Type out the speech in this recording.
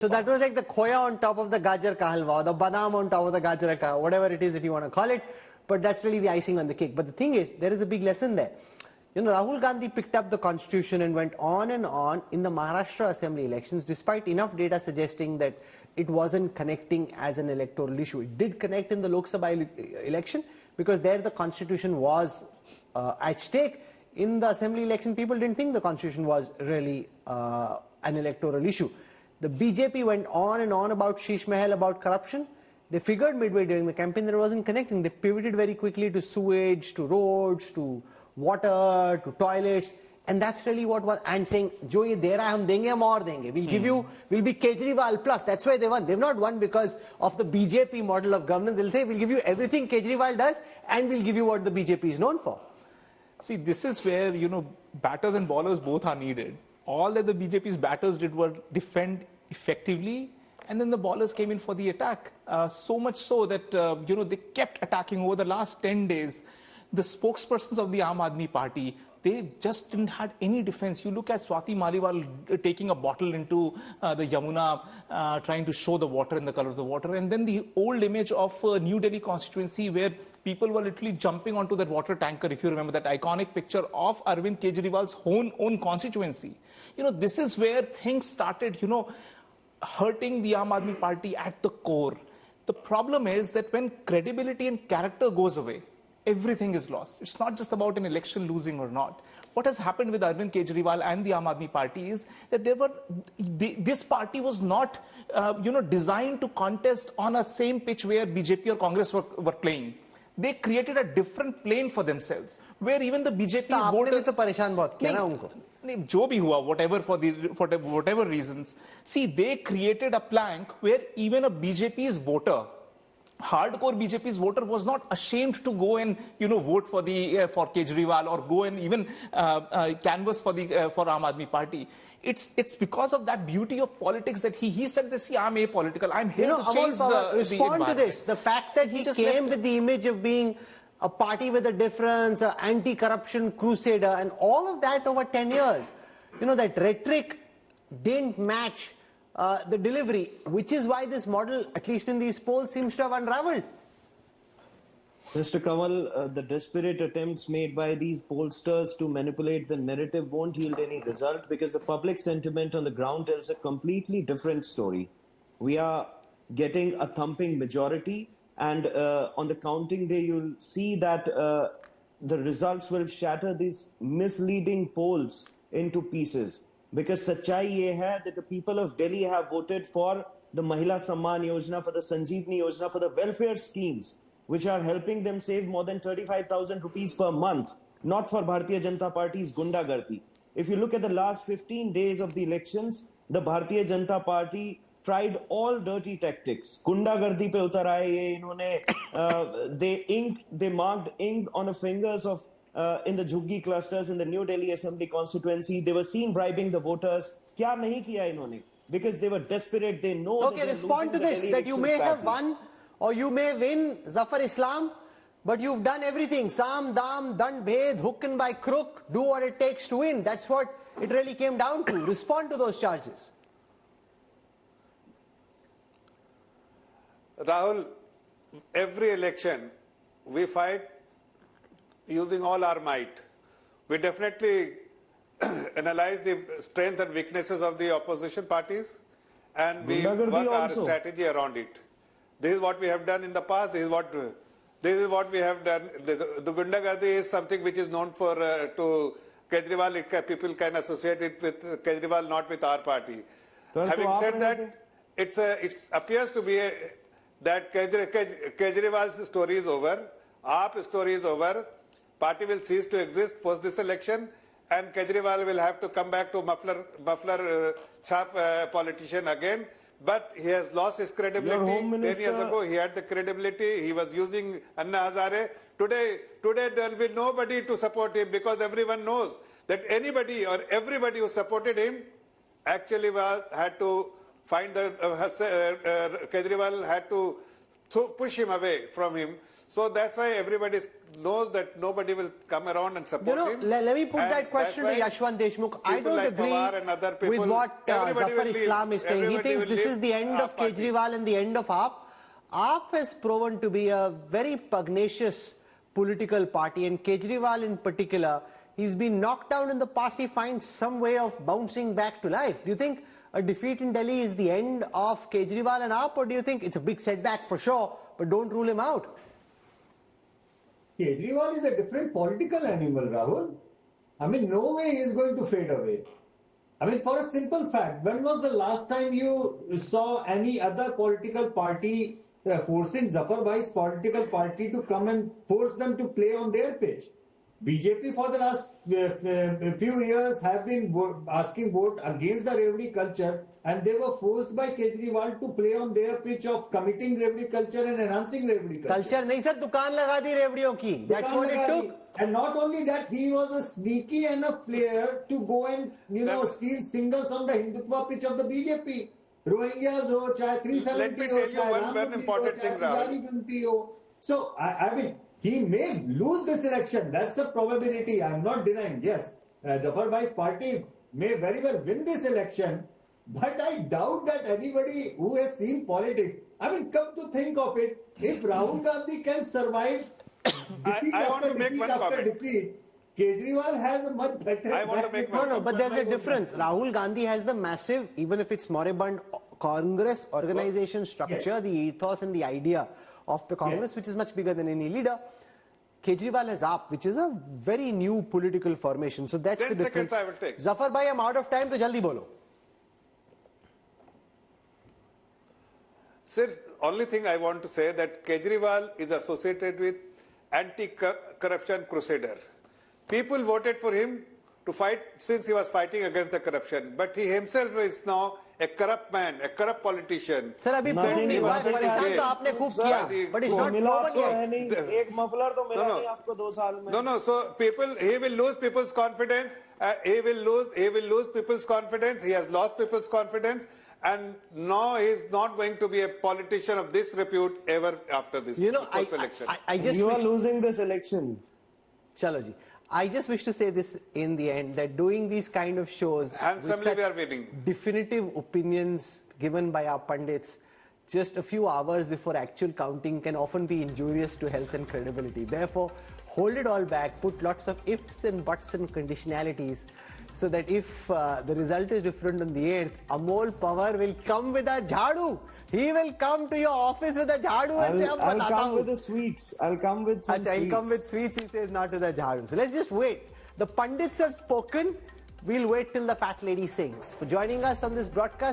So that was like the khoya on top of the gajar ka halwa, or the badam on top of the gajar ka, whatever it is that you want to call it. But that's really the icing on the cake. But the thing is, there is a big lesson there. You know, Rahul Gandhi picked up the constitution and went on and on in the Maharashtra assembly elections, despite enough data suggesting that it wasn't connecting as an electoral issue. It did connect in the Lok Sabha election, because there the constitution was at stake. In the assembly election, people didn't think the constitution was really an electoral issue. The BJP went on and on about Sheesh Mahal, about corruption. They figured midway during the campaign that it wasn't connecting. They pivoted very quickly to sewage, to roads, to water, to toilets. And that's really what was, and saying, jo ye de raha hai, hum denge, hum aur denge. We'll give you, we'll be Kejriwal plus. That's why they won. They've not won because of the BJP model of governance. They'll say, we'll give you everything Kejriwal does, and we'll give you what the BJP is known for. See, this is where, you know, batters and bowlers both are needed. All that the BJP's batters did were defend effectively, and then the bowlers came in for the attack. So much so that, you know, they kept attacking over the last 10 days. The spokespersons of the Aam Aadmi Party, they just didn't have any defense. You look at Swati Maliwal taking a bottle into the Yamuna, trying to show the water and the color of the water. And then the old image of New Delhi constituency where people were literally jumping onto that water tanker, if you remember that iconic picture of Arvind Kejriwal's own constituency. You know, this is where things started, you know, hurting the Aam Aadmi Party at the core. The problem is that when credibility and character goes away, everything is lost. It's not just about an election losing or not. What has happened with Arvind Kejriwal and the Aam Aadmi Party is that this party was not, you know, designed to contest on a same pitch where BJP or Congress were playing. They created a different plane for themselves, where even the BJP's voters... तो परेशान बहुत किया ना उनको. नहीं, जो भी हुआ, whatever reasons. See, they created a plank where even a BJP's voter, hardcore BJP's voter, was not ashamed to go and, you know, vote for Kejriwal, or go and even canvass for Aam Aadmi Party. It's because of that beauty of politics that he said that, see, I'm apolitical. I'm here to change respond to this. The fact that he came with the image of being a party with a difference, an anti-corruption crusader, and all of that over 10 years. You know, that rhetoric didn't match the delivery, which is why this model, at least in these polls, seems to have unraveled. Mr. Kamal, the desperate attempts made by these pollsters to manipulate the narrative won't yield any result, because the public sentiment on the ground tells a completely different story. We are getting a thumping majority, and on the counting day, you'll see that the results will shatter these misleading polls into pieces. Because सच्चाई ये है that the people of Delhi have voted for the Mahila Samman Yojana, for the Sanjeevani Yojana, for the welfare schemes, which are helping them save more than 35,000 rupees per month, not for Bharatiya Janata Party's Gundagardi. If you look at the last 15 days of the elections, the Bharatiya Janata Party tried all dirty tactics. Gundagardi pe utar aaye, inhone, they marked ink on the fingers of in the Jhuggi clusters in the New Delhi Assembly constituency. They were seen bribing the voters. Kya nahi kiya inhone? Because they were desperate. They know. Okay, respond to this, that you may have won or you may win Zafar Islam, but you've done everything. Sam, Dam, Dand, Bhed, hook and by crook, do what it takes to win. That's what it really came down to. Respond to those charges. Rahul, every election we fight using all our might. We definitely analyze the strength and weaknesses of the opposition parties, and we work our strategy around it. This is what we have done in the past. This is what we have done. The Gundagardi is something which is known for to Kejriwal. People can associate it with Kejriwal, not with our party. Having said that, it appears to be that Kejriwal's story is over. AAP story is over. Party will cease to exist post this election, and Kejriwal will have to come back to muffler chap politician again. But he has lost his credibility. 10 years ago, he had the credibility. He was using Anna Hazare. Today there will be nobody to support him, because everyone knows that anybody or everybody who supported him actually had to find the Kejriwal had to push him away from him. So that's why everybody knows that nobody will come around and support him. Let me put And that question to that's why Yashwant Deshmukh. I people don't like Pawar and agree other people, with what everybody Zafar will leave. Islam is saying. He Everybody thinks will this is leave the end of AAP party. Kejriwal and the end of AAP. AAP has proven to be a very pugnacious political party, and Kejriwal in particular, he's been knocked down in the past. He finds some way of bouncing back to life. Do you think a defeat in Delhi is the end of Kejriwal and AAP, or do you think it's a big setback for sure, but don't rule him out? Kejriwal is a different political animal, Rahul. I mean, no way he is going to fade away. I mean, for a simple fact, when was the last time you saw any other political party forcing Zafar Bhai's political party to come and force them to play on their pitch? BJP for the last few years have been asking vote against the Revdi culture, and they were forced by Kejriwal to play on their pitch of committing Revdi culture and enhancing Revdi culture. Culture nahi sir, dukaan laga di revdiyon ki. That's what it took. And not only that, he was a sneaky enough player to go and steal singles on the Hindutva pitch of the BJP. Rohingyas ho, chahe 370 Let me ho, tell you chahe one Ram very Mandir ho, important chahe thing, Rahul. Punjabi Gunti ho. So, I mean, he may lose this election. That's a probability. I'm not denying. Yes, Zafar Bhai's party may very well win this election, but I doubt that anybody who has seen politics, I mean, come to think of it, if Rahul Gandhi can survive defeat I want after to make defeat one after comment. defeat, Kejriwal has a much better I want to make track one No, record. but there's a difference. Rahul Gandhi has the massive, even if it's moribund Congress organization structure, Yes. the ethos and the idea of the Congress, Yes. which is much bigger than any leader. Kejriwal has AAP, which is a very new political formation. So that's 10 the difference. seconds I will take. Zafar Bhai, I'm out of time, so jaldi bolo. Sir, only thing I want to say that Kejriwal is associated with anti-corruption crusader. People voted for him to fight since he was fighting against the corruption, but he himself is now a corrupt man, a corrupt politician. Sir, अभी Nothing proof नहीं is हुआ, nothing परेशान is तो आपने खूब Sir, किया, but it's not मिला proven तो yet. है नहीं, एक मफलर तो मिला No, no. नहीं आपको 2 साल में. No, so he will lose people's confidence. He will lose people's confidence. He has lost people's confidence. And now he is not going to be a politician of this repute ever after this post-election. I just You are wish, losing this election. Chalo ji. I just wish to say this in the end, that doing these kind of shows Handsomely with such we are winning. definitive opinions given by our pundits just a few hours before actual counting can often be injurious to health and credibility. Therefore, hold it all back, put lots of ifs and buts and conditionalities, so that if the result is different on the 8th, Amol Pawar will come with a jhadu. He will come to your office with a jhadu and say, I'll "Ab batata come hu." with the sweets. I'll come with some Achha, he'll come with sweets, he says, not with a jhadu. So let's just wait. The pundits have spoken. We'll wait till the fat lady sings. For joining us on this broadcast.